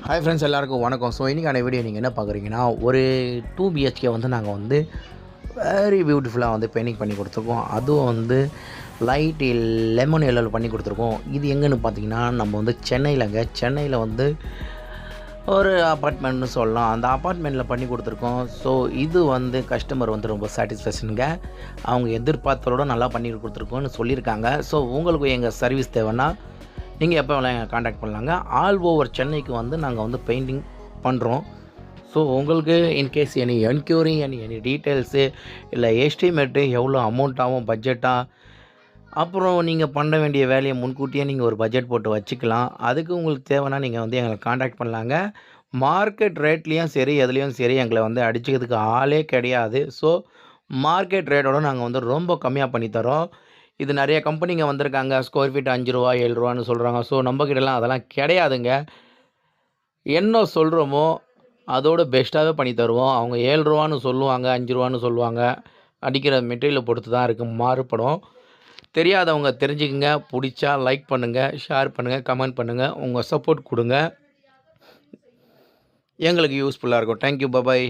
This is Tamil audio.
ஹாய் ஃப்ரெண்ட்ஸ், எல்லாருக்கும் வணக்கம். ஸோ இன்றைக்கான வீடியோ நீங்கள் என்ன பார்க்குறீங்கன்னா, ஒரு 2 பிஹெச்கே வந்து நாங்கள் வந்து வெரி பியூட்டிஃபுல்லாக வந்து பெயிண்டிங் பண்ணி கொடுத்துருக்கோம். அதுவும் வந்து லைட் லெமன் எல்லோவில் பண்ணி கொடுத்துருக்கோம். இது எங்கேன்னு பார்த்தீங்கன்னா, நம்ம வந்து சென்னையில் வந்து ஒரு அப்பார்ட்மெண்ட்னு சொல்லலாம். அந்த அப்பார்ட்மெண்ட்டில் பண்ணி கொடுத்துருக்கோம். ஸோ இது வந்து கஸ்டமர் வந்து ரொம்ப சாட்டிஸ்ஃபேக்ஷனுங்க. அவங்க எதிர்பார்த்ததோட நல்லா பண்ணி கொடுத்துருக்கோன்னு சொல்லியிருக்காங்க. ஸோ உங்களுக்கு எங்கள் சர்வீஸ் தேவைன்னா நீங்கள் எப்போ வேணால் எங்களை காண்டாக்ட் பண்ணலாங்க. ஆல் ஓவர் சென்னைக்கு வந்து நாங்கள் வந்து பெயிண்டிங் பண்ணுறோம். ஸோ உங்களுக்கு in case any enquiry any details இல்லை எஸ்டிமேட்டு எவ்வளோ அமௌண்ட் ஆகும் பட்ஜெட்டாக, அப்புறம் நீங்கள் பண்ண வேண்டிய வேலையை முன்கூட்டியே நீங்கள் ஒரு பட்ஜெட் போட்டு வச்சுக்கலாம். அதுக்கு உங்களுக்கு தேவைன்னா நீங்கள் வந்து எங்களை காண்டாக்ட் பண்ணலாங்க. மார்க்கெட் ரேட்லேயும் சரி எதுலேயும் சரி எங்களை வந்து அடிச்சுக்கிறதுக்கு ஆளே கிடையாது. ஸோ மார்க்கெட் ரேட்டோட நாங்கள் வந்து ரொம்ப கம்மியாக பண்ணித்தரோம். இது நிறைய கம்பெனிங்க வந்திருக்காங்க. ஸ்கொயர் ஃபீட் ரூ. 5 ரூ. 7ன்னு சொல்கிறாங்க. ஸோ நம்மக்கிட்டலாம் அதெல்லாம் கிடையாதுங்க. என்ன சொல்கிறோமோ அதோட பெஸ்ட்டாகவே பண்ணி தருவோம். அவங்க ரூ. 7ன்னு சொல்லுவாங்க, ரூ. 5ன்னு சொல்லுவாங்க. அடிக்கிற மெட்டீரியலை பொறுத்து தான் இருக்குது, மாறுபடும். தெரியாதவங்க தெரிஞ்சுக்கங்க. பிடிச்சா லைக் பண்ணுங்கள், ஷேர் பண்ணுங்கள், கமெண்ட் பண்ணுங்கள். உங்கள் சப்போர்ட் கொடுங்க, எங்களுக்கு யூஸ்ஃபுல்லாக இருக்கும். Thank you, bye bye.